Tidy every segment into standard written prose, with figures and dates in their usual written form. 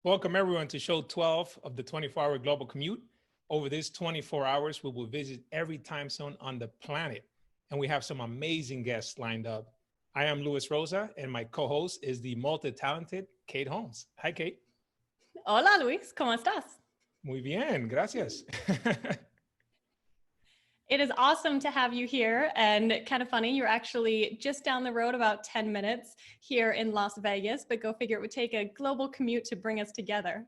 Welcome everyone to show 12 of the 24-hour global commute. Over this 24 hours, we will visit every time zone on the planet. And we have some amazing guests lined up. I am Luis Rosa, and my co-host is the multi-talented Kate Holmes. Hi, Kate. Hola, Luis. ¿Cómo estás? Muy bien, gracias. It is awesome to have you here, and kind of funny, you're actually just down the road about 10 minutes here in Las Vegas, but go figure it would take a global commute to bring us together.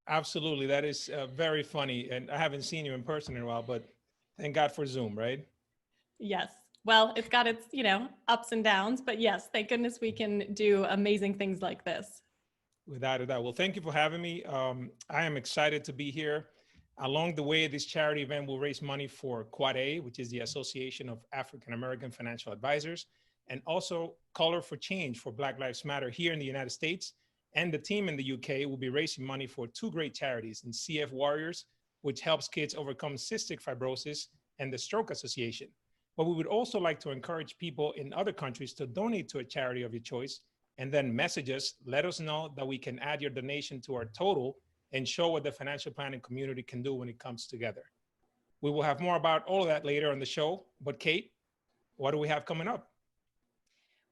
Absolutely, that is very funny, and I haven't seen you in person in a while, but thank God for Zoom, right? Yes. Well, it's got its, ups and downs, but yes, thank goodness we can do amazing things like this. Without a doubt. Well, thank you for having me. I am excited to be here. Along the way, this charity event will raise money for Quad A, which is the Association of African American Financial Advisors, and also Color for Change for Black Lives Matter here in the United States. And the team in the UK will be raising money for two great charities, in CF Warriors, which helps kids overcome cystic fibrosis, and the Stroke Association. But we would also like to encourage people in other countries to donate to a charity of your choice, and then message us, let us know that we can add your donation to our total and show what the financial planning community can do when it comes together. We will have more about all of that later on the show. But Kate, what do we have coming up?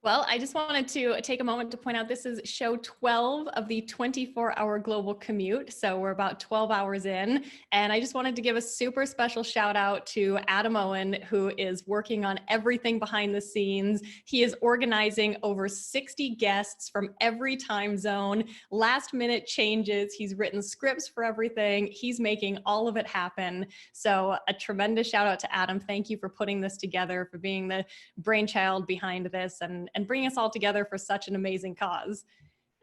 Well, I just wanted to take a moment to point out this is show 12 of the 24-hour global commute. So we're about 12 hours in. And I just wanted to give a super special shout out to Adam Owen, who is working on everything behind the scenes. He is organizing over 60 guests from every time zone, last minute changes. He's written scripts for everything. He's making all of it happen. So a tremendous shout out to Adam. Thank you for putting this together, for being the brainchild behind this, and bring us all together for such an amazing cause.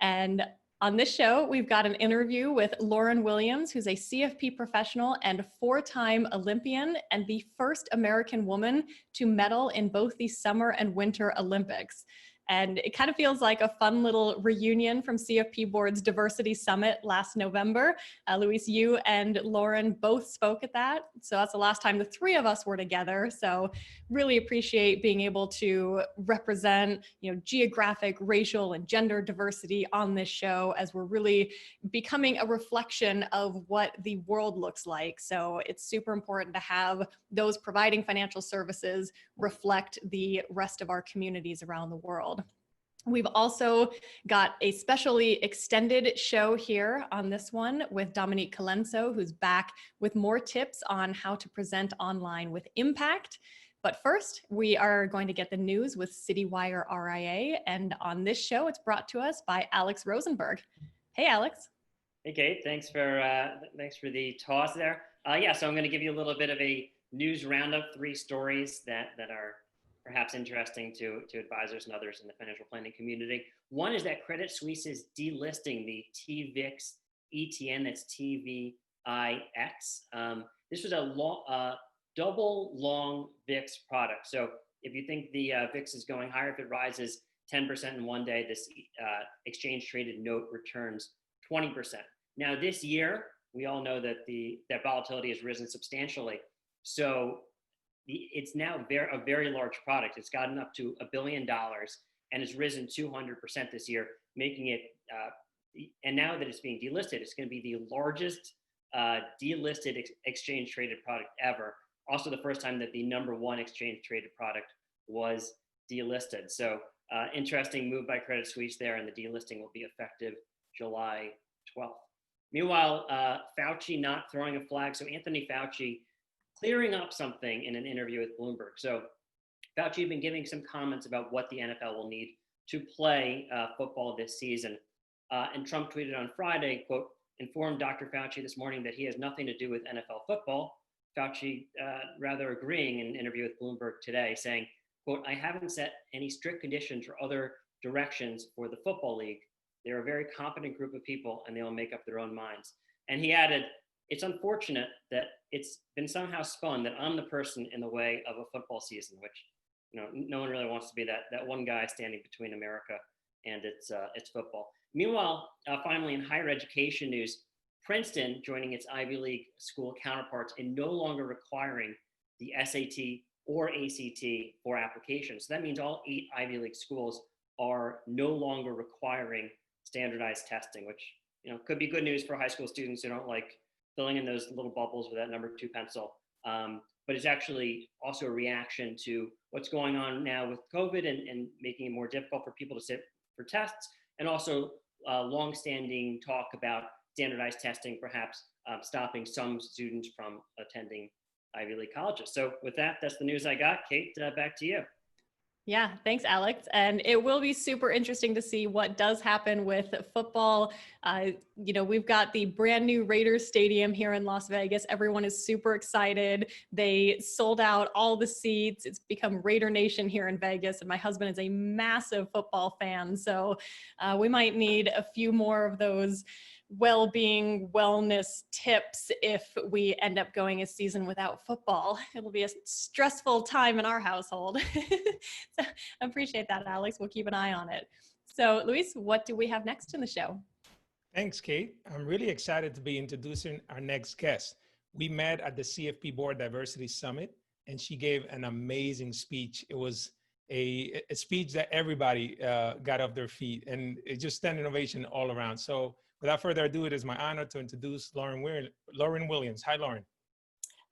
And on this show, we've got an interview with Lauryn Williams, who's a CFP professional and four-time Olympian, and the first American woman to medal in both the Summer and Winter Olympics. And it kind of feels like a fun little reunion from CFP Board's Diversity Summit last November. Luis, you and Lauryn both spoke at that. So that's the last time the three of us were together. So really appreciate being able to represent, geographic, racial, and gender diversity on this show, as we're really becoming a reflection of what the world looks like. So it's super important to have those providing financial services reflect the rest of our communities around the world. We've also got a specially extended show here on this one with Dominique Colenso, who's back with more tips on how to present online with impact. But first, we are going to get the news with CityWire RIA. And on this show, it's brought to us by Alex Rosenberg. Hey, Alex. Hey, Kate. Thanks for the toss there. So I'm going to give you a little bit of a news roundup, 3 stories that are perhaps interesting to advisors and others in the financial planning community. One is that Credit Suisse is delisting the TVIX ETN, that's TVIX. This was a double long VIX product. So if you think the VIX is going higher, if it rises 10% in one day, this exchange traded note returns 20%. Now this year, we all know that that volatility has risen substantially. So it's now a very large product. It's gotten up to $1 billion and has risen 200% this year, making it, and now that it's being delisted, it's going to be the largest delisted exchange traded product ever. Also the first time that the #1 exchange traded product was delisted. So interesting move by Credit Suisse there, and the delisting will be effective July 12th. Meanwhile, Fauci not throwing a flag. So Anthony Fauci clearing up something in an interview with Bloomberg. So Fauci had been giving some comments about what the NFL will need to play football this season. And Trump tweeted on Friday, quote, informed Dr. Fauci this morning that he has nothing to do with NFL football. Fauci rather agreeing in an interview with Bloomberg today, saying, quote, I haven't set any strict conditions or other directions for the football league. They're a very competent group of people and they will make up their own minds. And he added, it's unfortunate that it's been somehow spun that I'm the person in the way of a football season, which no one really wants to be that one guy standing between America and its football. Meanwhile, finally, in higher education news, Princeton joining its Ivy League school counterparts in no longer requiring the SAT or ACT for applications. So that means all 8 Ivy League schools are no longer requiring standardized testing, which could be good news for high school students who don't like filling in those little bubbles with that number 2 pencil. But it's actually also a reaction to what's going on now with COVID and making it more difficult for people to sit for tests, and also longstanding talk about standardized testing, perhaps stopping some students from attending Ivy League colleges. So with that, that's the news I got. Kate, back to you. Yeah, thanks, Alex. And it will be super interesting to see what does happen with football. We've got the brand new Raiders Stadium here in Las Vegas. Everyone is super excited. They sold out all the seats. It's become Raider Nation here in Vegas. And my husband is a massive football fan. So we might need a few more of those well-being wellness tips if we end up going a season without football. It'll be a stressful time in our household. So I appreciate that, Alex. We'll keep an eye on it. So Luis, what do we have next in the show? Thanks, Kate. I'm really excited to be introducing our next guest. We met at the CFP Board Diversity Summit, and she gave an amazing speech. It was a speech that everybody got off their feet, and it just standing ovation all around. So without further ado, it is my honor to introduce Lauryn Williams. Hi, Lauryn.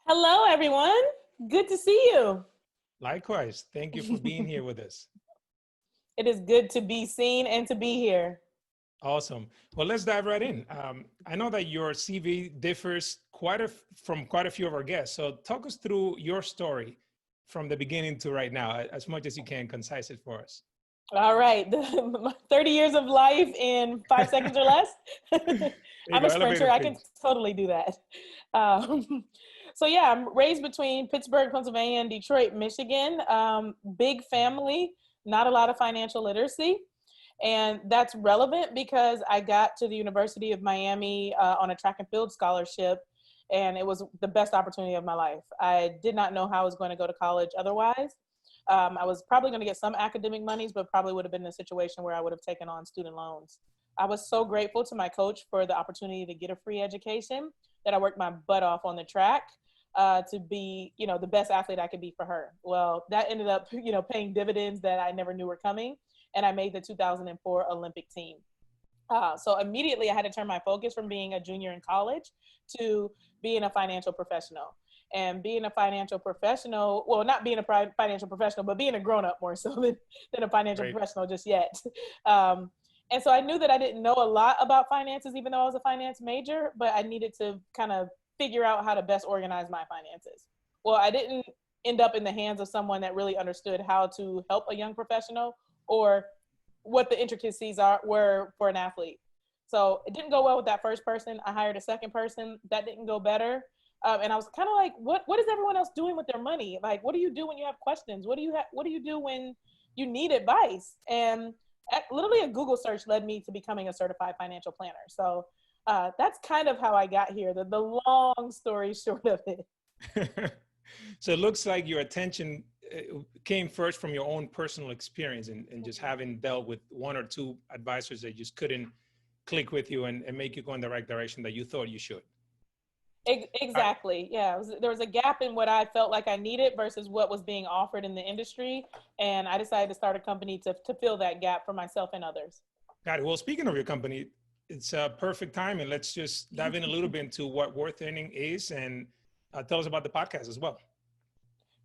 Hello, everyone. Good to see you. Likewise. Thank you for being here with us. It is good to be seen and to be here. Awesome. Well, let's dive right in. I know that your CV differs from quite a few of our guests. So talk us through your story from the beginning to right now, as much as you can, concise it for us. All right. 30 years of life in 5 seconds or less. I'm a sprinter. I can totally do that. So yeah, I'm raised between Pittsburgh, Pennsylvania and Detroit, Michigan. Big family, not a lot of financial literacy. And that's relevant because I got to the University of Miami on a track and field scholarship, and it was the best opportunity of my life. I did not know how I was going to go to college otherwise. I was probably going to get some academic monies, but probably would have been in a situation where I would have taken on student loans. I was so grateful to my coach for the opportunity to get a free education that I worked my butt off on the track to be, the best athlete I could be for her. Well, that ended up, paying dividends that I never knew were coming. And I made the 2004 Olympic team. So immediately I had to turn my focus from being a junior in college to being a financial professional. And being a financial professional, well, not being a financial professional, but being a grown-up more so than a financial professional just yet. And so I knew that I didn't know a lot about finances, even though I was a finance major, but I needed to kind of figure out how to best organize my finances. Well, I didn't end up in the hands of someone that really understood how to help a young professional or what the intricacies were for an athlete. So it didn't go well with that first person. I hired a second person. That didn't go better. And I was kind of like, what is everyone else doing with their money? Like, what do you do when you have questions? What do you do when you need advice? And literally a Google search led me to becoming a certified financial planner. So that's kind of how I got here, the long story short of it. So it looks like your attention came first from your own personal experience and just having dealt with one or two advisors that just couldn't click with you and make you go in the right direction that you thought you should. Exactly. Yeah. There was a gap in what I felt like I needed versus what was being offered in the industry. And I decided to start a company to fill that gap for myself and others. Got it. Well, speaking of your company, it's a perfect time. And let's just dive in a little bit into what Worth Winning is and tell us about the podcast as well.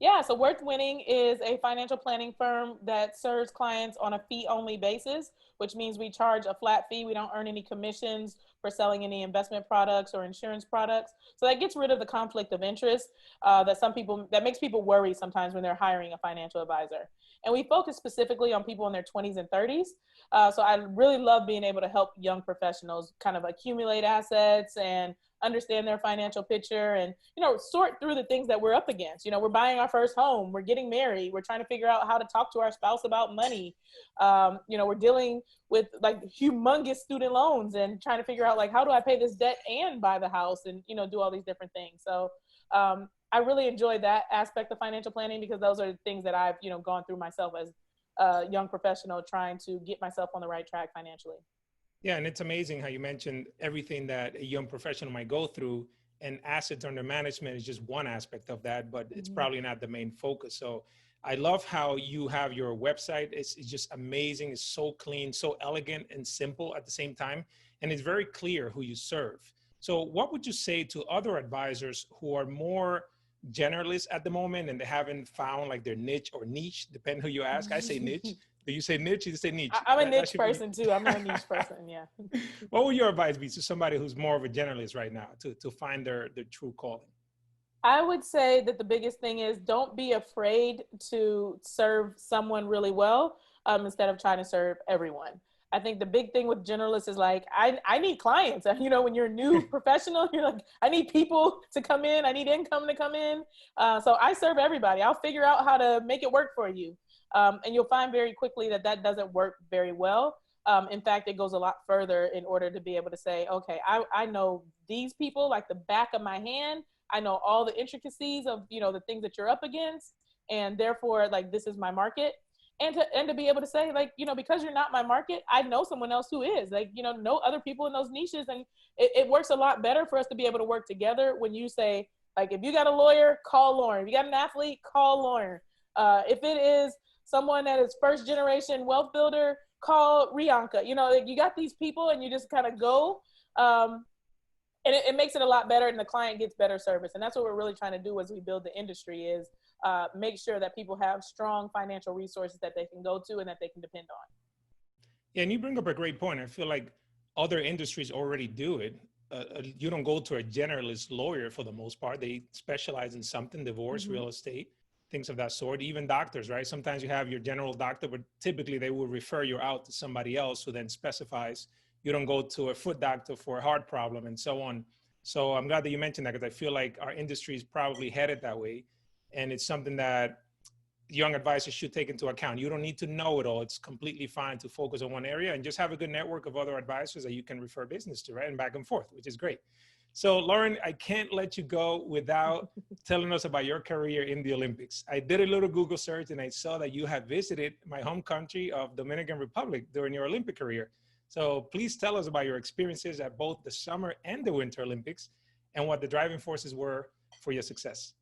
Yeah, so Worth Winning is a financial planning firm that serves clients on a fee-only basis, which means we charge a flat fee. We don't earn any commissions for selling any investment products or insurance products. So that gets rid of the conflict of interest that makes people worry sometimes when they're hiring a financial advisor. And we focus specifically on people in their 20s and 30s. So I really love being able to help young professionals kind of accumulate assets and understand their financial picture and, sort through the things that we're up against. We're buying our first home, we're getting married, we're trying to figure out how to talk to our spouse about money. We're dealing with like humongous student loans and trying to figure out like, how do I pay this debt and buy the house and, do all these different things. So I really enjoy that aspect of financial planning because those are the things that I've, gone through myself as a young professional trying to get myself on the right track financially. Yeah, and it's amazing how you mentioned everything that a young professional might go through, and assets under management is just one aspect of that, but it's probably not the main focus. So I love how you have your website. It's just amazing. It's so clean, so elegant and simple at the same time. and it's very clear who you serve. So what would you say to other advisors who are more generalists at the moment and they haven't found like their niche or niche, depending who you ask? I say niche. Do you say niche? You say niche. I'm a niche person too. I'm a niche person, yeah. What would your advice be to somebody who's more of a generalist right now to find their true calling? I would say that the biggest thing is don't be afraid to serve someone really well instead of trying to serve everyone. I think the big thing with generalists is like, I need clients. You know, when you're a new professional, you're like, I need people to come in. I need income to come in. So I serve everybody. I'll figure out how to make it work for you. And you'll find very quickly that that doesn't work very well. In fact, it goes a lot further in order to be able to say, okay, I know these people like the back of my hand. I know all the intricacies of, you know, the things that you're up against, and therefore, like, this is my market. And to be able to say, like, you know, because you're not my market, I know someone else who is, like, you know other people in those niches. And it works a lot better for us to be able to work together when you say, like, if you got a lawyer, call Lauryn. If you got an athlete, call Lauryn. If it is someone that is first generation wealth builder, call Rianka. You know, like, you got these people and you just kind of go. And it makes it a lot better, and the client gets better service. And that's what we're really trying to do as we build the industry is make sure that people have strong financial resources that they can go to and that they can depend on. Yeah, and you bring up a great point. I feel like other industries already do it. You don't go to a generalist lawyer for the most part. They specialize in something, divorce, real estate, things of that sort. Even doctors, right? Sometimes you have your general doctor, but typically they will refer you out to somebody else who then specifies. You don't go to a foot doctor for a heart problem and so on. So I'm glad that you mentioned that, because I feel like our industry is probably headed that way. And it's something that young advisors should take into account. You don't need to know it all. It's completely fine to focus on one area and just have a good network of other advisors that you can refer business to, right? And back and forth, which is great. So Lauryn, I can't let you go without telling us about your career in the Olympics. I did a little Google search and I saw that you had visited my home country of Dominican Republic during your Olympic career. So please tell us about your experiences at both the Summer and the Winter Olympics and what the driving forces were for your success.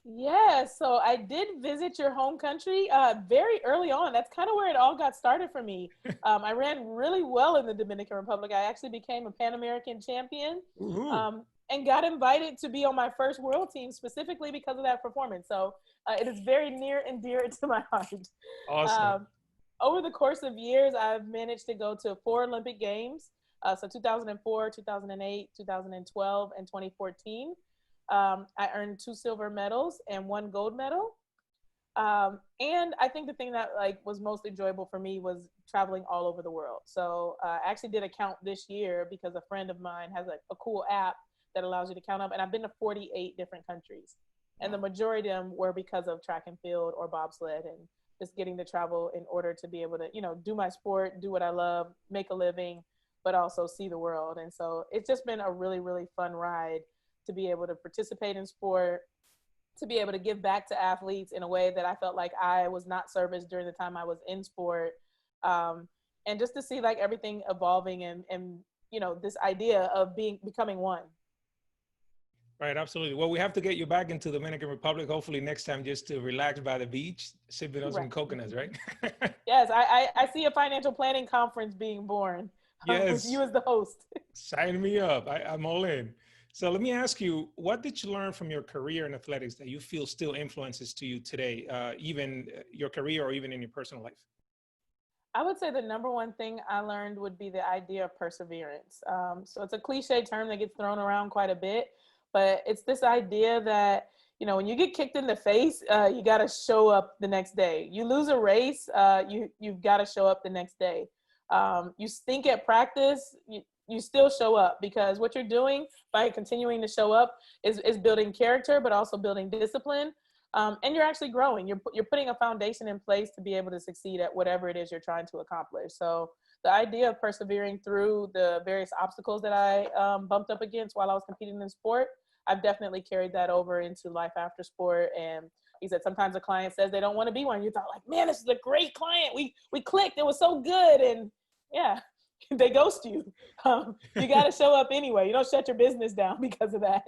Yeah, so I did visit your home country very early on. That's kind of where it all got started for me. I ran really well in the Dominican Republic. I actually became a Pan American champion and got invited to be on my first world team specifically because of that performance. So it is very near and dear to my heart. Awesome. Over the course of years, I've managed to go to 4 Olympic Games. So 2004, 2008, 2012, and 2014. I earned 2 silver medals and 1 gold medal. And I think the thing that was most enjoyable for me was traveling all over the world. So I actually did a count this year because a friend of mine has a cool app that allows you to count up. And I've been to 48 different countries. And the majority of them were because of track and field or bobsled and just getting to travel in order to be able to, do my sport, do what I love, make a living, but also see the world. And so it's just been a really, really fun ride to be able to participate in sport, to be able to give back to athletes in a way that I felt like I was not serviced during the time I was in sport. And just to see everything evolving and this idea of becoming one. Right, absolutely. Well, we have to get you back into the Dominican Republic, hopefully next time, just to relax by the beach, sipping on some coconuts, right? Yes, I see a financial planning conference being born with you as the host. Sign me up. I'm all in. So let me ask you, what did you learn from your career in athletics that you feel still influences to you today, even your career or even in your personal life? I would say the number one thing I learned would be the idea of perseverance. So it's a cliche term that gets thrown around quite a bit. But it's this idea that, when you get kicked in the face, you got to show up the next day. You lose a race, you've got to show up the next day. You stink at practice, you still show up, because what you're doing by continuing to show up is building character, but also building discipline. And you're actually growing. You're putting a foundation in place to be able to succeed at whatever it is you're trying to accomplish. So the idea of persevering through the various obstacles that I bumped up against while I was competing in sport, I've definitely carried that over into life after sport. And he said, sometimes a client says they don't want to be one. You thought man, this is a great client. We clicked. It was so good. And yeah, they ghost you. You got to show up anyway. You don't shut your business down because of that.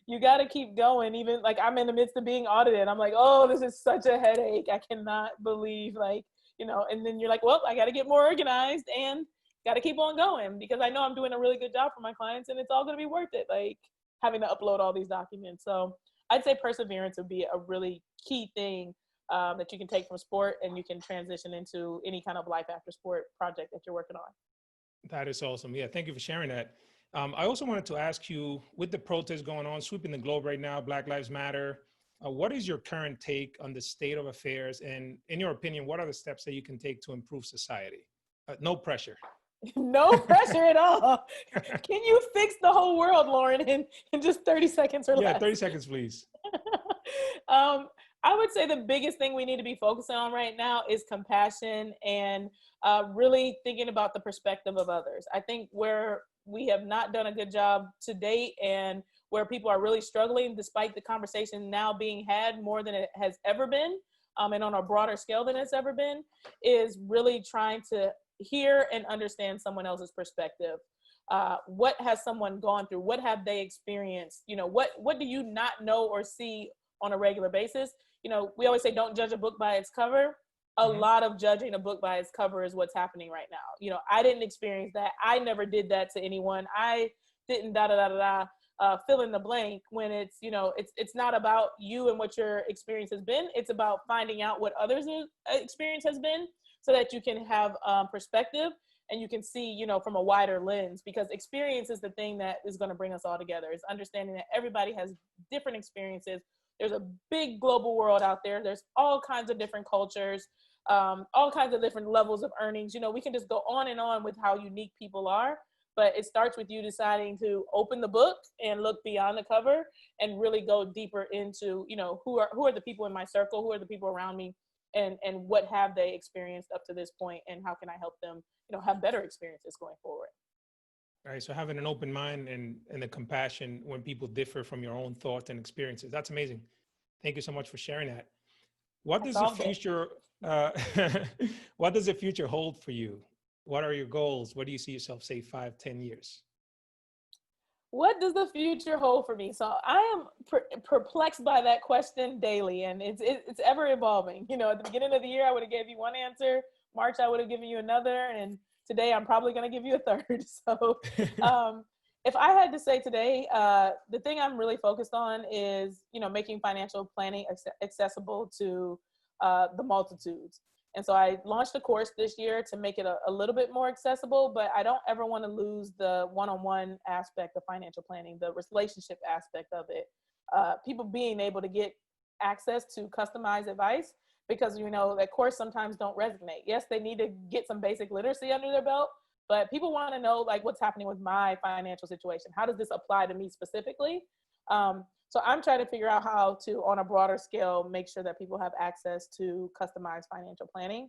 You got to keep going. Even I'm in the midst of being audited. I'm like, oh, this is such a headache. I cannot believe and then you're like, well, I got to get more organized and got to keep on going because I know I'm doing a really good job for my clients and it's all going to be worth it, like having to upload all these documents. So I'd say perseverance would be a really key thing that you can take from sport and you can transition into any kind of life after sport project that you're working on. That is awesome. Yeah, thank you for sharing that. I also wanted to ask you, with the protests going on, sweeping the globe right now, Black Lives Matter, what is your current take on the state of affairs? And in your opinion, what are the steps that you can take to improve society? No pressure. No pressure at all. Can you fix the whole world, Lauren, in just 30 seconds or less? Yeah, 30 seconds, please. I would say the biggest thing we need to be focusing on right now is compassion and really thinking about the perspective of others. I think where we have not done a good job to date and where people are really struggling, despite the conversation now being had more than it has ever been, and on a broader scale than it's ever been, is really trying to hear and understand someone else's perspective. What has someone gone through? What have they experienced? You know, what do you not know or see on a regular basis? You know, we always say don't judge a book by its cover. A lot of judging a book by its cover is what's happening right now. You know, I didn't experience that. I never did that to anyone. I didn't fill in the blank when it's, you know, it's not about you and what your experience has been. It's about finding out what others' experience has been so that you can have perspective and you can see, you know, from a wider lens, because experience is the thing that is going to bring us all together. It's understanding that everybody has different experiences. There's a big global world out there. There's all kinds of different cultures, all kinds of different levels of earnings. You know, we can just go on and on with how unique people are, but it starts with you deciding to open the book and look beyond the cover and really go deeper into, you know, who are the people in my circle, who are the people around me, and what have they experienced up to this point, and how can I help them, you know, have better experiences going forward. All right, so having an open mind and the compassion when people differ from your own thoughts and experiences, that's amazing. Thank you so much for sharing that. What does the future, what does the future hold for you? What are your goals? Where do you see yourself, say, 5, 10 years? What does the future hold for me? So I am perplexed by that question daily, and it's ever evolving. You know, at the beginning of the year, I would have gave you one answer. March, I would have given you another, and today I'm probably going to give you a third. So if I had to say today, the thing I'm really focused on is, you know, making financial planning accessible to the multitudes. And so I launched a course this year to make it a little bit more accessible, but I don't ever want to lose the one-on-one aspect of financial planning, the relationship aspect of it. People being able to get access to customized advice, because, you know, that course sometimes don't resonate. Yes, they need to get some basic literacy under their belt, but people want to know, like, what's happening with my financial situation? How does this apply to me specifically? So I'm trying to figure out how to, on a broader scale, make sure that people have access to customized financial planning.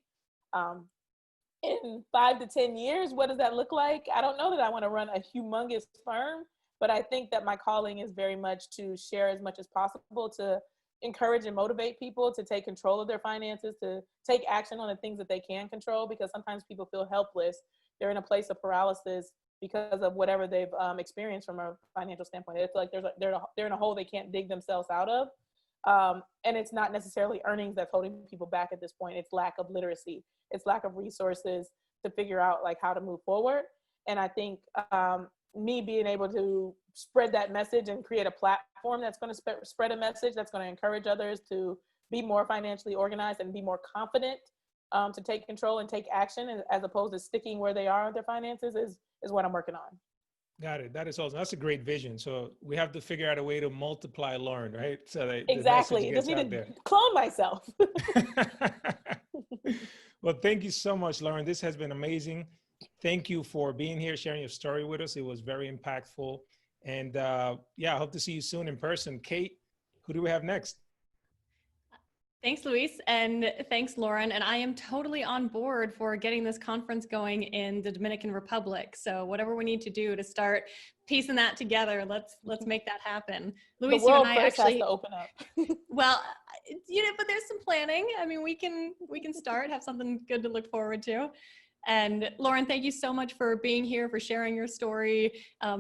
In 5 to 10 years, what does that look like? I don't know that I want to run a humongous firm, but I think that my calling is very much to share as much as possible, to encourage and motivate people to take control of their finances, to take action on the things that they can control, because sometimes people feel helpless. They're in a place of paralysis because of whatever they've experienced from a financial standpoint. It's like they're in a hole they can't dig themselves out of. And it's not necessarily earnings that's holding people back at this point. It's lack of literacy. It's lack of resources to figure out, like, how to move forward. And I think me being able to spread that message and create a platform that's going to spread a message that's going to encourage others to be more financially organized and be more confident to take control and take action, as opposed to sticking where they are with their finances, is what I'm working on. Got it. That is awesome. That's a great vision. So we have to figure out a way to multiply Lauren, right? So that exactly. The just need to clone myself. Well, thank you so much, Lauren. This has been amazing. Thank you for being here, sharing your story with us. It was very impactful. And yeah, I hope to see you soon in person. Kate, who do we have next? Thanks, Luis, and thanks, Lauren. And I am totally on board for getting this conference going in the Dominican Republic. So whatever we need to do to start piecing that together, let's make that happen. Luis, the world you and I first actually has to open up. well, you know, but there's some planning. I mean, we can start, have something good to look forward to. And Lauryn, thank you so much for being here, for sharing your story.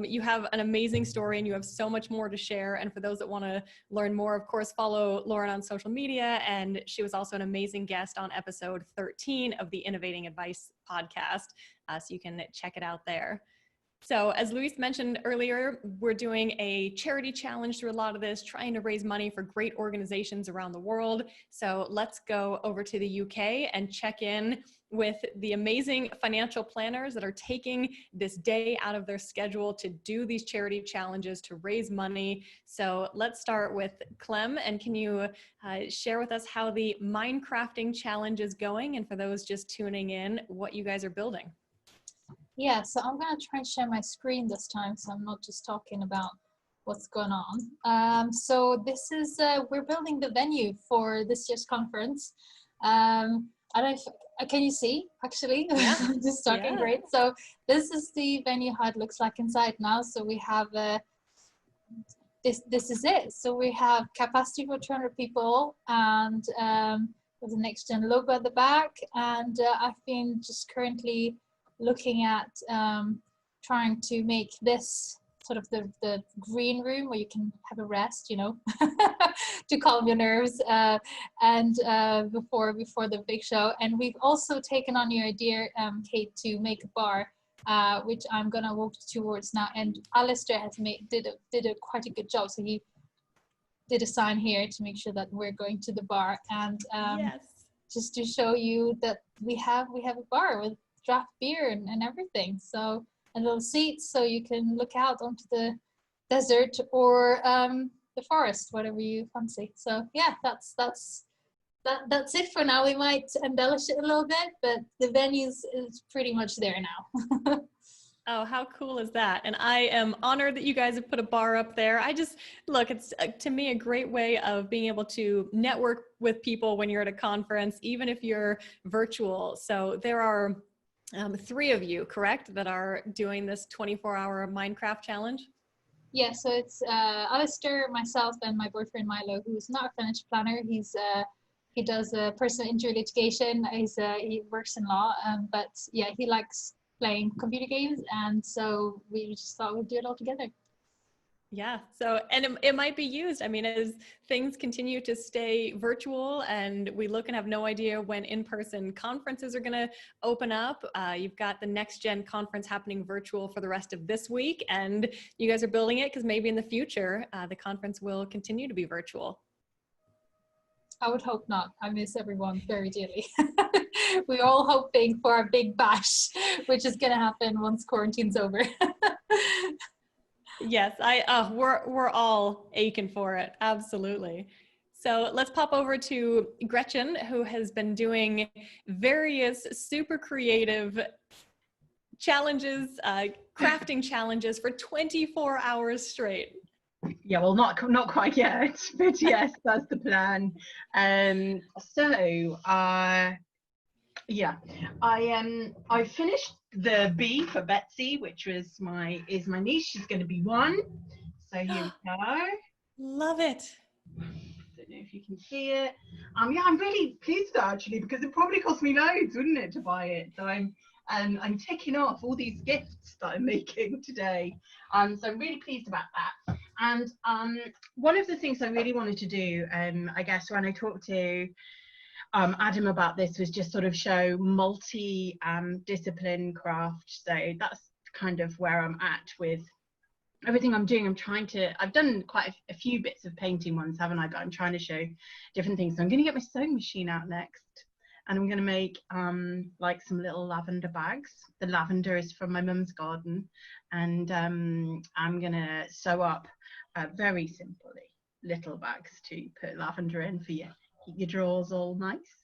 You have an amazing story and you have so much more to share. And for those that want to learn more, of course, follow Lauryn on social media. And she was also an amazing guest on episode 13 of the Innovating Advice podcast. So you can check it out there. So as Luis mentioned earlier, we're doing a charity challenge through a lot of this, trying to raise money for great organizations around the world. So let's go over to the UK and check in with the amazing financial planners that are taking this day out of their schedule to do these charity challenges to raise money. So let's start with Clem, and can you share with us how the Minecrafting challenge is going? And for those just tuning in, what you guys are building. Yeah, so I'm going to try and share my screen this time, so I'm not just talking about what's going on. So this is, we're building the venue for this year's conference. I don't know if, can you see, actually? Yeah. Just talking, great. So this is the venue, how it looks like inside now. So we have, this is it. So we have capacity for 200 people, and with the Next Gen logo at the back. And I've been just currently looking at trying to make this sort of the green room where you can have a rest, you know, to calm your nerves, and before the big show. And we've also taken on your idea, Kate, to make a bar, which I'm gonna walk towards now. And Alistair has did a quite a good job. So he did a sign here to make sure that we're going to the bar, and Yes. just to show you that we have a bar with draft beer and everything, so, and little seats so you can look out onto the desert or the forest, whatever you fancy. So yeah, that's it for now. We might embellish it a little bit, but the venue is pretty much there now. Oh, how cool is that? And I am honored that you guys have put a bar up there. I just, look, it's to me a great way of being able to network with people when you're at a conference, even if you're virtual. So there are 3 of you, correct, that are doing this 24-hour Minecraft challenge? Yeah, so it's Alistair, myself, and my boyfriend Milo, who's not a financial planner. He does personal injury litigation. He works in law, but yeah, he likes playing computer games, and so we just thought we'd do it all together. Yeah, so, and it might be used. I mean, as things continue to stay virtual and we look and have no idea when in-person conferences are going to open up, you've got the Next Gen conference happening virtual for the rest of this week, and you guys are building it because maybe in the future, the conference will continue to be virtual. I would hope not. I miss everyone very dearly. We're all hoping for a big bash, which is going to happen once quarantine's over. Yes, we're all aching for it. Absolutely. So let's pop over to Gretchen, who has been doing various super creative challenges, crafting challenges for 24 hours straight. Yeah, well, not quite yet, but yes, that's the plan. Yeah, I finished the B for Betsy, which was my niece. She's going to be 1. So here we go. Love it. I don't know if you can see it. Yeah, I'm really pleased actually, because it probably cost me loads, wouldn't it, to buy it? So I'm ticking off all these gifts that I'm making today. So I'm really pleased about that. And one of the things I really wanted to do, I guess when I talked to Adam about this, was just sort of show multi-discipline craft. So that's kind of where I'm at with everything I'm doing. I've done quite a few bits of painting ones, haven't I? But I'm trying to show different things. So I'm going to get my sewing machine out next, and I'm going to make like some little lavender bags. The lavender is from my mum's garden, and I'm going to sew up very simply little bags to put lavender in for you. Keep your drawers all nice.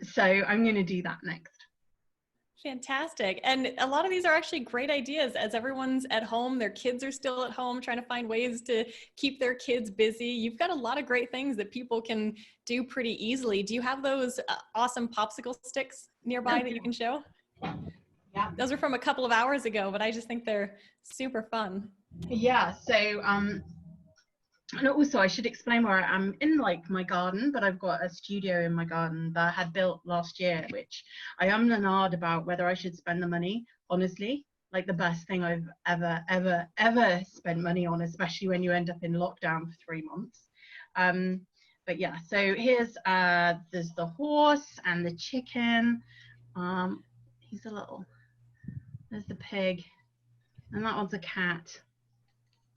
So I'm going to do that next. Fantastic. And a lot of these are actually great ideas as everyone's at home. Their kids are still at home trying to find ways to keep their kids busy. You've got a lot of great things that people can do pretty easily. Do you have those awesome popsicle sticks nearby that you can show? Yeah. Those are from a couple of hours ago, but I just think they're super fun. Yeah. So And also, I should explain where I am in like my garden, but I've got a studio in my garden that I had built last year, which I am and ahh'd about whether I should spend the money. Honestly, like the best thing I've ever spent money on, especially when you end up in lockdown for 3 months. But yeah, so here's there's the horse and the chicken. He's a little. There's the pig, and that one's a cat.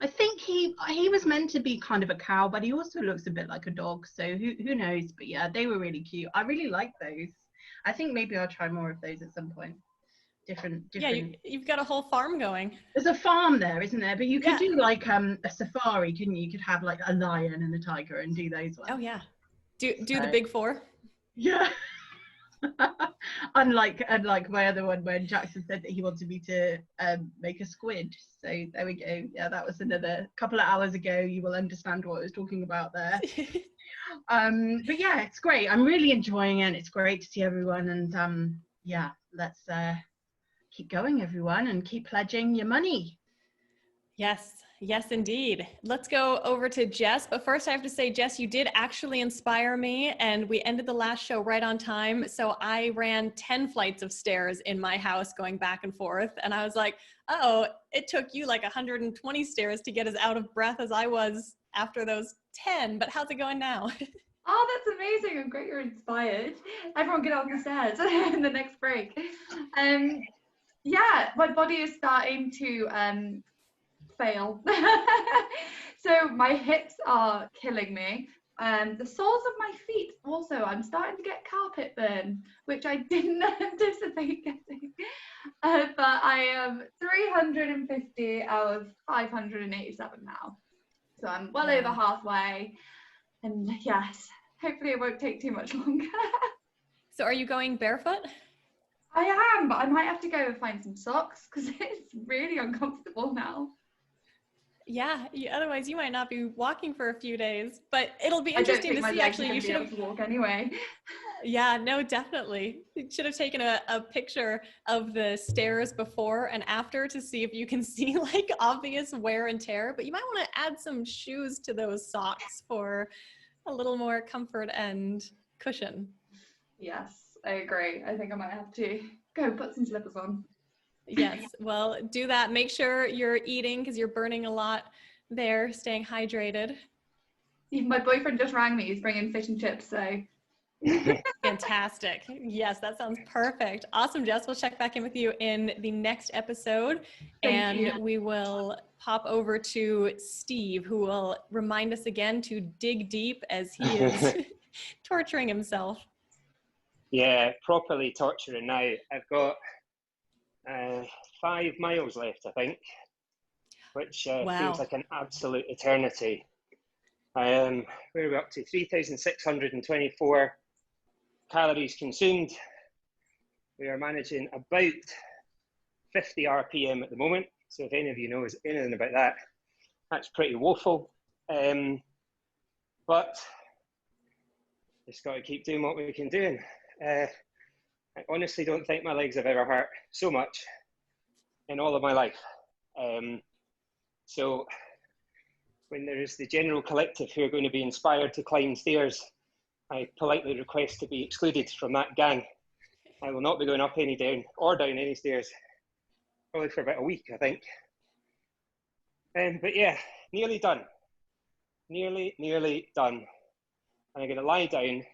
I think he was meant to be kind of a cow, but he also looks a bit like a dog. So who knows? But yeah, they were really cute. I really like those. I think maybe I'll try more of those at some point. Different. Yeah, you've got a whole farm going. There's a farm there, isn't there? But you could do like a safari, couldn't you? You could have like a lion and a tiger and do those ones. Oh yeah. Do the big four. Yeah. unlike my other one when Jackson said that he wanted me to make a squid. So there we go. Yeah, that was another couple of hours ago. You will understand what I was talking about there. But yeah, it's great. I'm really enjoying it. It's great to see everyone, and yeah, let's keep going, everyone, and keep pledging your money. Yes, indeed. Let's go over to Jess. But first I have to say, Jess, you did actually inspire me, and we ended the last show right on time. So I ran 10 flights of stairs in my house going back and forth. And I was like, oh, it took you like 120 stairs to get as out of breath as I was after those 10. But how's it going now? Oh, that's amazing. I'm great you're inspired. Everyone get on the stairs in the next break. Yeah, my body is starting to fail. So my hips are killing me. The soles of my feet also, I'm starting to get carpet burn, which I didn't anticipate getting. But I am 350 out of 587 now. So I'm well over halfway. And yes, hopefully it won't take too much longer. So are you going barefoot? I am, but I might have to go and find some socks because it's really uncomfortable now. Yeah, otherwise you might not be walking for a few days, but it'll be interesting to see. Actually, you should have walk anyway. Yeah, no, definitely. You should have taken a picture of the stairs before and after to see if you can see like obvious wear and tear, but you might want to add some shoes to those socks for a little more comfort and cushion. Yes, I agree. I think I might have to go put some slippers on. Yes, well, do that. Make sure you're eating because you're burning a lot there, staying hydrated. My boyfriend just rang me. He's bringing fish and chips, so. Fantastic. Yes, that sounds perfect. Awesome, Jess. We'll check back in with you in the next episode. Thank you. We will pop over to Steve, who will remind us again to dig deep as he is torturing himself. Yeah, properly torturing now. I've got 5 miles left, I think, which feels like an absolute eternity. Where are we up to? 3,624 calories consumed. We are managing about 50 RPM at the moment. So if any of you knows anything about that, that's pretty woeful. But just got to keep doing what we can do. I honestly don't think my legs have ever hurt so much in all of my life. So when there is the general collective who are going to be inspired to climb stairs, I politely request to be excluded from that gang. I will not be going up any down or down any stairs, probably for about a week, I think. But yeah, nearly done. Nearly done. And I'm going to lie down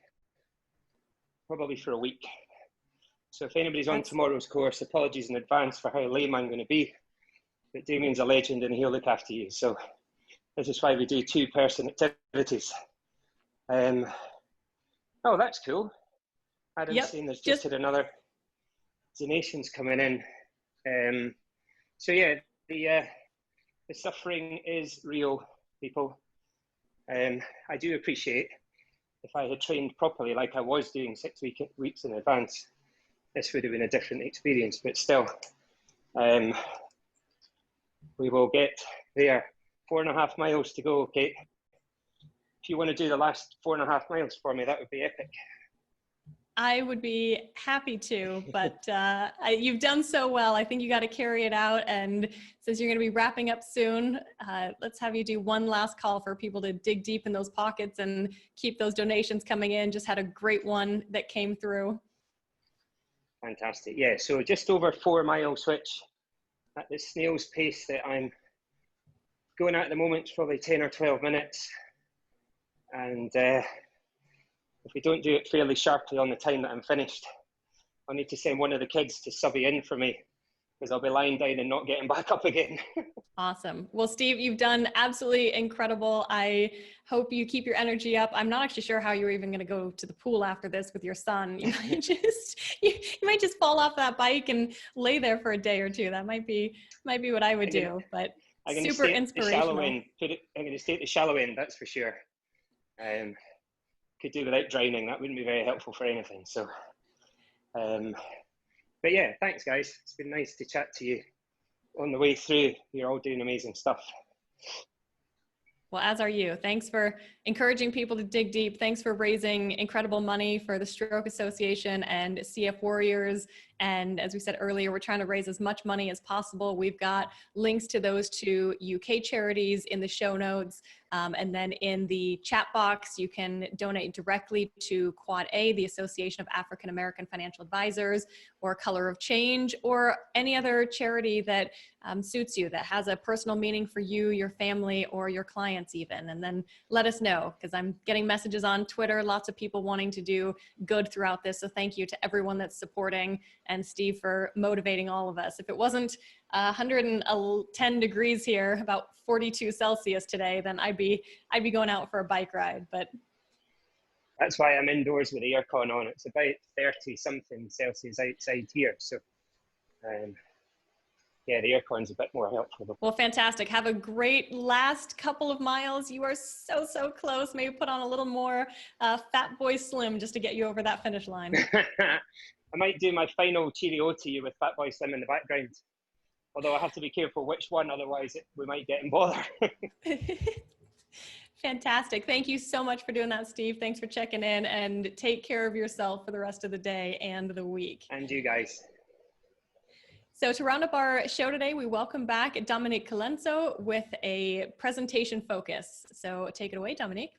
probably for a week. So if anybody's on tomorrow's course, apologies in advance for how lame I'm going to be. But Damien's a legend and he'll look after you. So this is why we do 2-person activities. Oh, that's cool. Adam's saying there's just had another donations coming in. So yeah, the suffering is real, people. I do appreciate if I had trained properly like I was doing 6 weeks in advance, this would have been a different experience, but still, we will get there. 4.5 miles to go, Kate. If you want to do the last 4.5 miles for me, that would be epic. I would be happy to, but you've done so well. I think you got to carry it out. And since you're going to be wrapping up soon, let's have you do one last call for people to dig deep in those pockets and keep those donations coming in. Just had a great one that came through. Fantastic. Yeah, so just over 4 miles, which at the snail's pace that I'm going at the moment, it's probably 10 or 12 minutes. And if we don't do it fairly sharply on the time that I'm finished, I'll need to send one of the kids to sub in for me, because I'll be lying down and not getting back up again. Awesome. Well, Steve, you've done absolutely incredible. I hope you keep your energy up. I'm not actually sure how you're even going to go to the pool after this with your son. You might just, you might just fall off that bike and lay there for a day or two. That might be what I would do, but super inspirational. I'm going to stay at the shallow end, that's for sure. Could do without drowning. That wouldn't be very helpful for anything. So, but yeah, thanks guys. It's been nice to chat to you on the way through. You're all doing amazing stuff. Well, as are you. Thanks for encouraging people to dig deep. Thanks for raising incredible money for the Stroke Association and CF Warriors. And as we said earlier, we're trying to raise as much money as possible. We've got links to those two UK charities in the show notes. And then in the chat box, you can donate directly to Quad A, the Association of African American Financial Advisors, or Color of Change, or any other charity that suits you, that has a personal meaning for you, your family, or your clients even. And then let us know, because I'm getting messages on Twitter, lots of people wanting to do good throughout this. So thank you to everyone that's supporting, and Steve for motivating all of us. If it wasn't 110 degrees here, about 42 Celsius today, then I'd be going out for a bike ride. But that's why I'm indoors with the aircon on. It's about 30 something Celsius outside here. So yeah, the aircon's a bit more helpful. Well, fantastic. Have a great last couple of miles. You are so close. Maybe put on a little more Fat Boy Slim just to get you over that finish line. I might do my final cheerio to you with Fat Boy Slim in the background. Although I have to be careful which one, otherwise we might get in bother. Fantastic. Thank you so much for doing that, Steve. Thanks for checking in, and take care of yourself for the rest of the day and the week. And you guys. So to round up our show today, we welcome back Dominique Colenso with a presentation focus. So take it away, Dominique.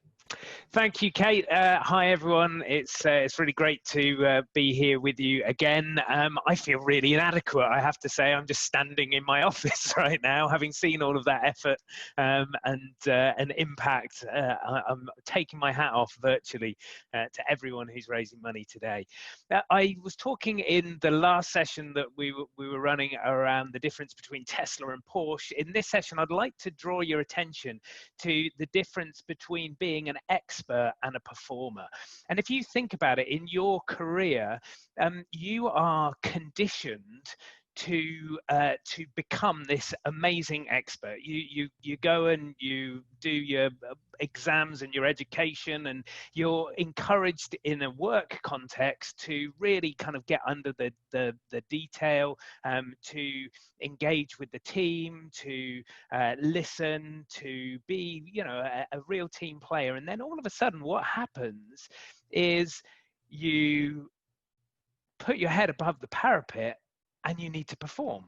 Thank you, Kate. Hi, everyone. It's really great to be here with you again. I feel really inadequate, I have to say. I'm just standing in my office right now, having seen all of that effort and impact. I'm taking my hat off virtually to everyone who's raising money today. I was talking in the last session that we were running around the difference between Tesla and Porsche. In this session, I'd like to draw your attention to the difference between being an expert and a performer. And if you think about it, in your career, you are conditioned to become this amazing expert. You go and you do your exams and your education, and you're encouraged in a work context to really kind of get under the detail, to engage with the team, to listen, to be, you know, a real team player. And then all of a sudden what happens is you put your head above the parapet and you need to perform.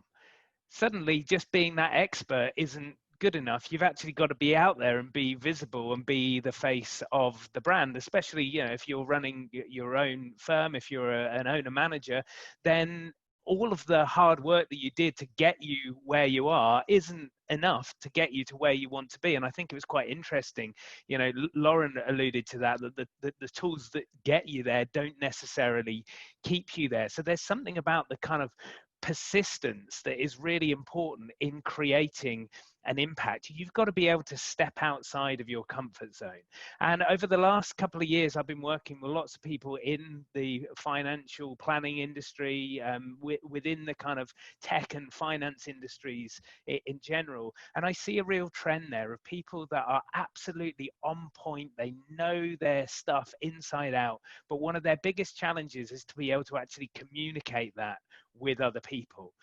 Suddenly, just being that expert isn't good enough. You've actually got to be out there and be visible and be the face of the brand, especially, you know, if you're running your own firm, if you're an owner manager, then all of the hard work that you did to get you where you are isn't enough to get you to where you want to be. And I think it was quite interesting, you know, Lauryn alluded to that the tools that get you there don't necessarily keep you there. So there's something about the kind of persistence that is really important in creating an impact. You've got to be able to step outside of your comfort zone. And over the last couple of years, I've been working with lots of people in the financial planning industry, within the kind of tech and finance industries in general. And I see a real trend there of people that are absolutely on point. They know their stuff inside out. But one of their biggest challenges is to be able to actually communicate that with other people.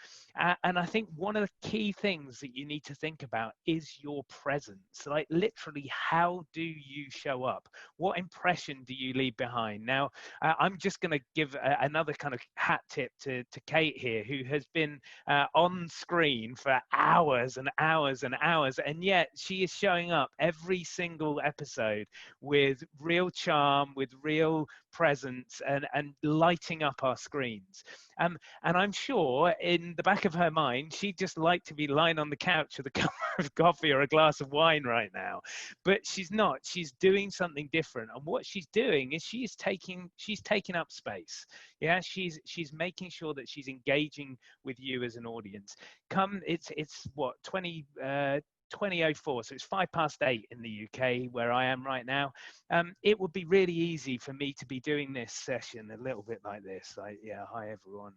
And I think one of the key things that you need to think about is your presence. Like literally, how do you show up? What impression do you leave behind? Now, I'm just going to give another kind of hat tip to Kate here, who has been on screen for hours and hours and hours, and yet she is showing up every single episode with real charm, with real presence, and lighting up our screens. And I'm sure in the back of her mind, she'd just like to be lying on the couch with a cup of coffee or a glass of wine right now, but she's not. She's doing something different, and what she's doing is she's taking up space. Yeah, she's making sure that she's engaging with you as an audience. It's what 2004, so it's 8:05 in the UK where I am right now. It would be really easy for me to be doing this session a little bit like this, like, yeah, hi everyone,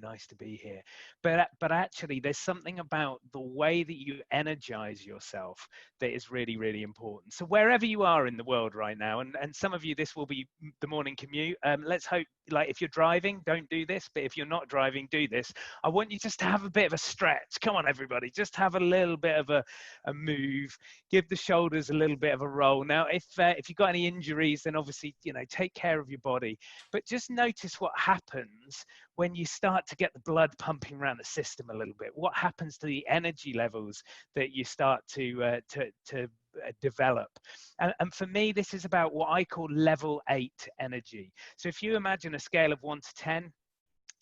nice to be here. But actually, there's something about the way that you energize yourself that is really, really important. So wherever you are in the world right now, and some of you, this will be the morning commute. Let's hope, like, if you're driving, don't do this. But if you're not driving, do this. I want you just to have a bit of a stretch. Come on, everybody, just have a little bit of a move. Give the shoulders a little bit of a roll. Now, if you've got any injuries, then obviously, take care of your body. But just notice what happens when you start to get the blood pumping around the system a little bit. What happens to the energy levels that you start to develop? And for me, this is about what I call level 8 energy. So if you imagine a scale of 1 to 10,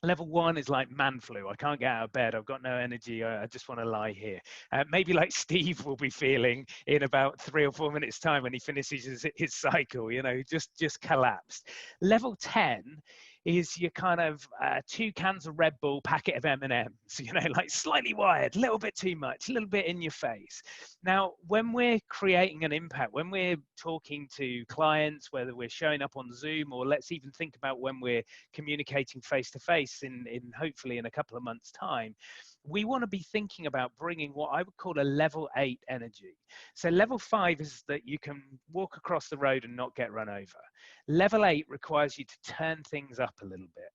level 1 is like man flu. I can't get out of bed. I've got no energy. I just want to lie here. Maybe like Steve will be feeling in about 3 or 4 minutes time when he finishes his cycle, just collapsed. Level 10 is your kind of 2 cans of Red Bull, packet of M&Ms, like slightly wired, a little bit too much, a little bit in your face. Now, when we're creating an impact, when we're talking to clients, whether we're showing up on Zoom, or let's even think about when we're communicating face-to-face in hopefully in a couple of months' time, we want to be thinking about bringing what I would call a level 8 energy. So level 5 is that you can walk across the road and not get run over. Level 8 requires you to turn things up a little bit.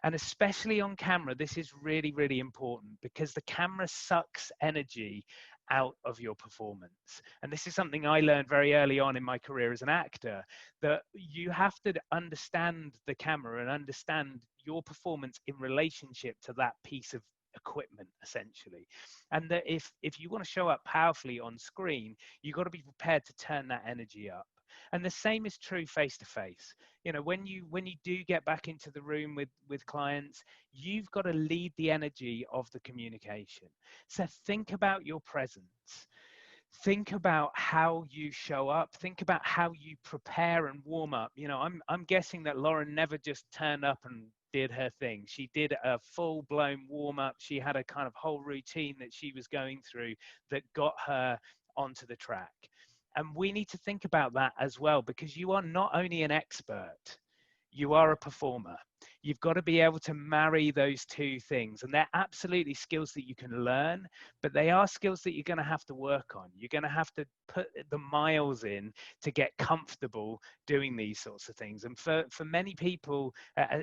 And especially on camera, this is really, really important because the camera sucks energy out of your performance. And this is something I learned very early on in my career as an actor, that you have to understand the camera and understand your performance in relationship to that piece of equipment, essentially. And that if you want to show up powerfully on screen, you've got to be prepared to turn that energy up. And the same is true face to face. When you do get back into the room with clients, you've got to lead the energy of the communication. So think about your presence. Think about how you show up. Think about how you prepare and warm up. I'm guessing that Lauryn never just turned up and did her thing. She did a full-blown warm-up. She had a kind of whole routine that she was going through that got her onto the track. And we need to think about that as well, because you are not only an expert, you are a performer. You've got to be able to marry those two things. And they're absolutely skills that you can learn, but they are skills that you're going to have to work on. You're going to have to put the miles in to get comfortable doing these sorts of things. And for many people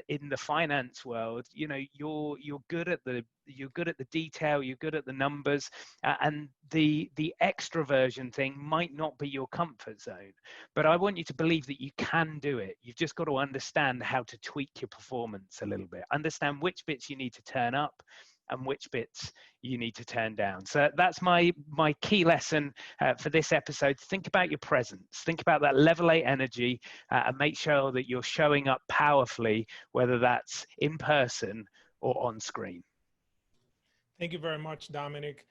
in the finance world, you're good at the detail, you're good at the numbers, and the extroversion thing might not be your comfort zone. But I want you to believe that you can do it. You've just got to understand how to tweak your performance a little bit, understand which bits you need to turn up and which bits you need to turn down. So that's my key lesson for this episode. Think about your presence, think about that level 8 energy, and make sure that you're showing up powerfully, whether that's in person or on screen. Thank you very much, Dominic.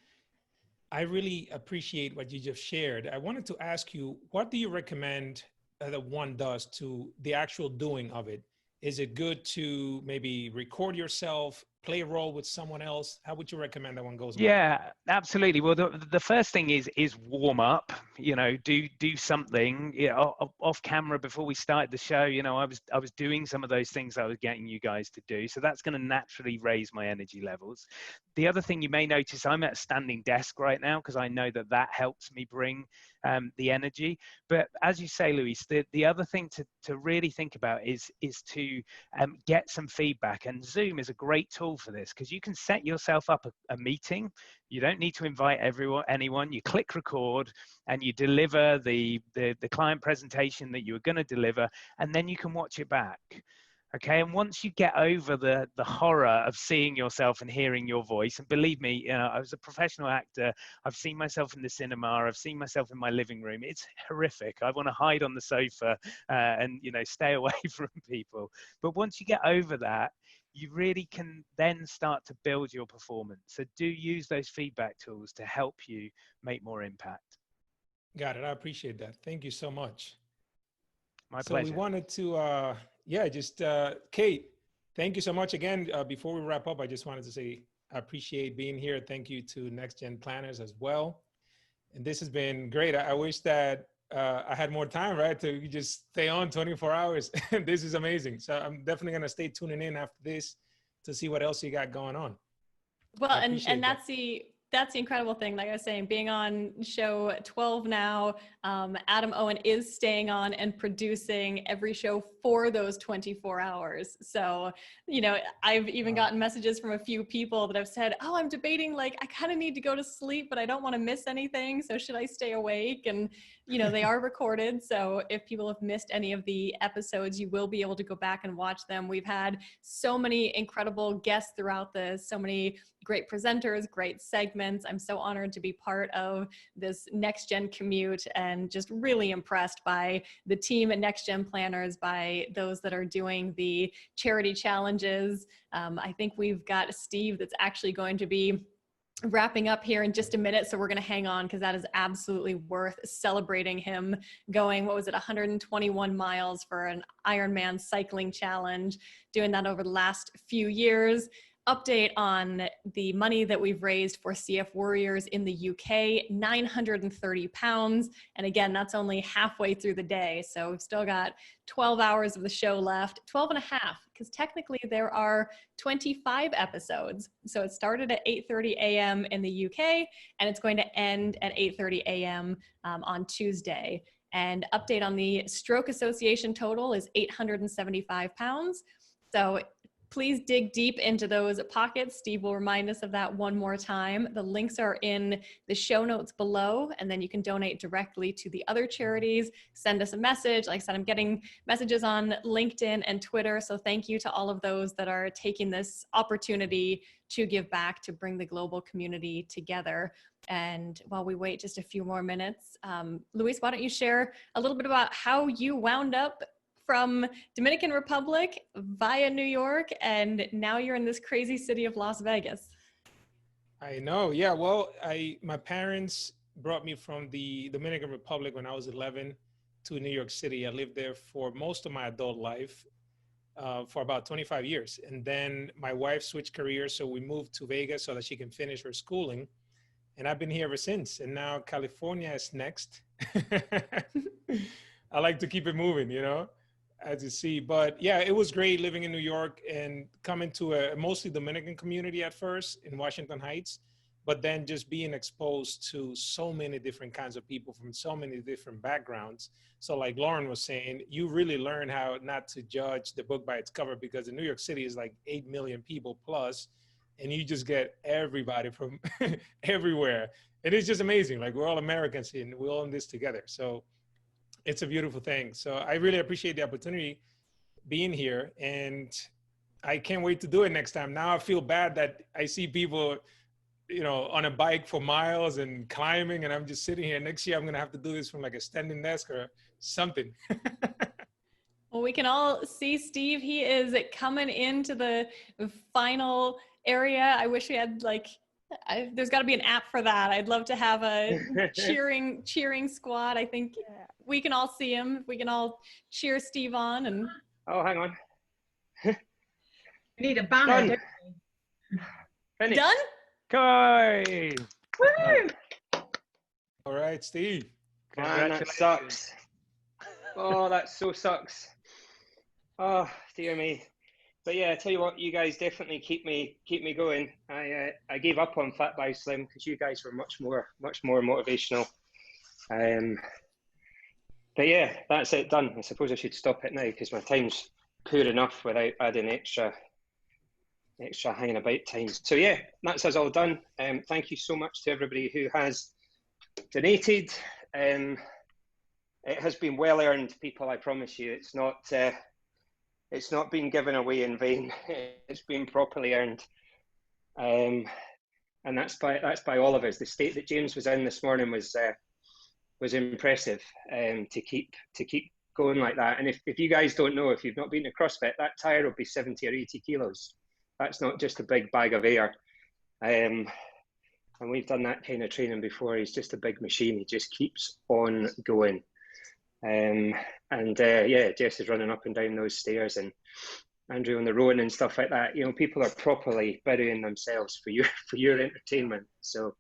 I really appreciate what you just shared. I wanted to ask you, what do you recommend that one does to the actual doing of it? Is it good to maybe record yourself, play a role with someone else? How would you recommend that one goes about? Yeah, absolutely. Well, the first thing is warm up. Do something. Off camera before we started the show. I was doing some of those things I was getting you guys to do. So that's going to naturally raise my energy levels. The other thing you may notice, I'm at a standing desk right now because I know that helps me bring the energy. But as you say, Luis, the other thing to really think about is to get some feedback. And Zoom is a great tool tool for this, because you can set yourself up a meeting. You don't need to invite anyone. You click record and you deliver the client presentation that you were going to deliver, and then you can watch it back. Okay, and once you get over the horror of seeing yourself and hearing your voice, and believe me, you know, I was a professional actor. I've seen myself in the cinema. I've seen myself in my living room. It's horrific. I want to hide on the sofa and, you know, stay away from people. But once you get over that, you really can then start to build your performance. So do use those feedback tools to help you make more impact. Got it. I appreciate that. Thank you so much. My pleasure. So we wanted to, Kate, thank you so much again. Before we wrap up, I just wanted to say I appreciate being here. Thank you to Next Gen Planners as well. And this has been great. I wish that I had more time, right, to just stay on 24 hours. This is amazing. So I'm definitely going to stay tuning in after this to see what else you got going on. Well, and that's the incredible thing. Like I was saying, being on show 12 now, Adam Owen is staying on and producing every show for those 24 hours. So, you know, I've even gotten messages from a few people that have said, oh, I'm debating, like, I kind of need to go to sleep, but I don't want to miss anything. So should I stay awake? And, you know, they are recorded. So if people have missed any of the episodes, you will be able to go back and watch them. We've had so many incredible guests throughout this, so many great presenters, great segments. I'm so honored to be part of this Next Gen Commute, and just really impressed by the team at Next Gen Planners, by those that are doing the charity challenges. I think we've got Steve that's actually going to be wrapping up here in just a minute. So we're going to hang on, because that is absolutely worth celebrating him going, 121 miles for an Ironman cycling challenge, doing that over the last few years. Update on the money that we've raised for CF Warriors in the UK, 930 pounds. And again, that's only halfway through the day. So we've still got 12 hours of the show left, 12 and a half, because technically there are 25 episodes. So it started at 8:30 a.m. in the UK, and it's going to end at 8:30 a.m. On Tuesday. And update on the Stroke Association total is 875 pounds. So please dig deep into those pockets. Steve will remind us of that one more time. The links are in the show notes below, and then you can donate directly to the other charities. Send us a message. Like I said, I'm getting messages on LinkedIn and Twitter. So thank you to all of those that are taking this opportunity to give back, to bring the global community together. And while we wait just a few more minutes, Luis, why don't you share a little bit about how you wound up from Dominican Republic via New York, and now you're in this crazy city of Las Vegas. I know. Yeah. Well, my parents brought me from the Dominican Republic when I was 11 to New York City. I lived there for most of my adult life, for about 25 years. And then my wife switched careers, so we moved to Vegas so that she can finish her schooling. And I've been here ever since. And now California is next. I like to keep it moving, you know, as you see. But yeah, it was great living in New York and coming to a mostly Dominican community at first in Washington Heights, but then just being exposed to so many different kinds of people from so many different backgrounds. So like Lauryn was saying, you really learn how not to judge the book by its cover, because in New York City is like 8 million people plus, and you just get everybody from everywhere. And it's just amazing. Like, we're all Americans and we're all in this together. So it's a beautiful thing. So I really appreciate the opportunity being here, and I can't wait to do it next time. Now I feel bad that I see people, you know, on a bike for miles and climbing, and I'm just sitting here. Next year, I'm going to have to do this from like a standing desk or something. Well, we can all see Steve. He is coming into the final area. I wish we had there's got to be an app for that. I'd love to have a cheering squad. I think we can all see him. We can all cheer Steve on. And oh, hang on. We need a banner. Done? Done? Go! Woo! All right, Steve. Man, that sucks. Oh, that so sucks. Oh, dear me. But yeah, I tell you what, you guys definitely keep me going. I gave up on Fat by Slim because you guys were much more motivational. But yeah, that's it, done. I suppose I should stop it now because my time's poor enough without adding extra extra hanging about times. So yeah, that's us all done. Thank you so much to everybody who has donated. It has been well earned, people. I promise you, it's not been given away in vain. It's been properly earned, and that's by all of us. The state that James was in this morning was impressive. To keep going like that. And if you guys don't know, if you've not been to CrossFit, that tire will be 70 or 80 kilos. That's not just a big bag of air. And we've done that kind of training before. He's just a big machine. He just keeps on going. Yeah, Jess is running up and down those stairs, and Andrew on the rowan and stuff like that. You know, people are properly burying themselves for your entertainment. So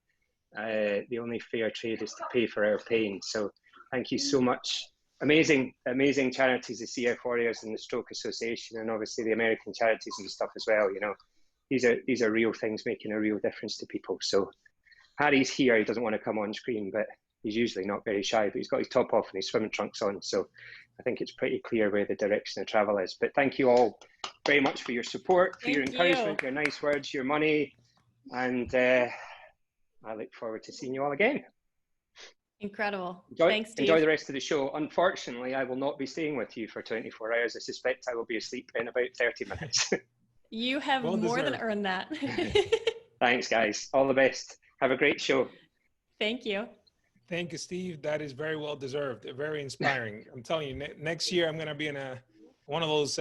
the only fair trade is to pay for our pain. So thank you so much. Amazing charities, the CF Warriors and the Stroke Association, and obviously the American charities and stuff as well. You know, these are real things making a real difference to people. So Harry's here. He doesn't want to come on screen, but he's usually not very shy, but he's got his top off and his swimming trunks on. So I think it's pretty clear where the direction of travel is. But thank you all very much for your support, for your encouragement, your nice words, your money. And I look forward to seeing you all again. Incredible. Thanks, Steve. Enjoy the rest of the show. Unfortunately, I will not be staying with you for 24 hours. I suspect I will be asleep in about 30 minutes. You have more than earned that. Thanks, guys. All the best. Have a great show. Thank you. Thank you, Steve. That is very well deserved. Very inspiring. I'm telling you, next year I'm going to be in one of those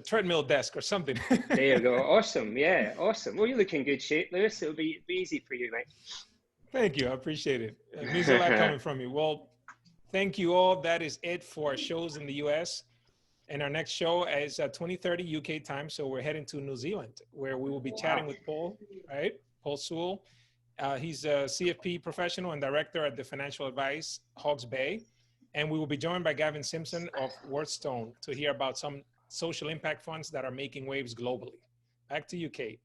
treadmill desk or something. There you go. Awesome. Yeah, awesome. Well, you look in good shape, Lewis. It'll be easy for you, mate. Thank you. I appreciate it. It means a lot coming from you. Well, thank you all. That is it for our shows in the US. And our next show is 20:30 UK time. So we're heading to New Zealand, where we will be chatting with Paul, right? Paul Sewell. He's a CFP professional and director at the financial advice Hawke's Bay. And we will be joined by Gavin Simpson of Worthstone to hear about some social impact funds that are making waves globally. Back to you, Kate.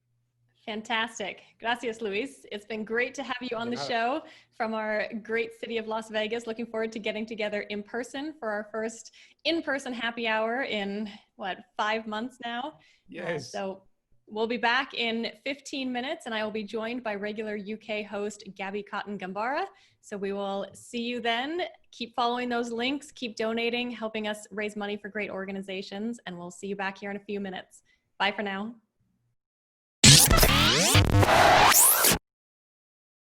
Fantastic. Gracias, Luis. It's been great to have you on the show from our great city of Las Vegas. Looking forward to getting together in person for our first in-person happy hour in, 5 months now? Yes. So we'll be back in 15 minutes, and I will be joined by regular UK host Gabby Cotton-Gambara. So we will see you then. Keep following those links, keep donating, helping us raise money for great organizations, and we'll see you back here in a few minutes. Bye for now.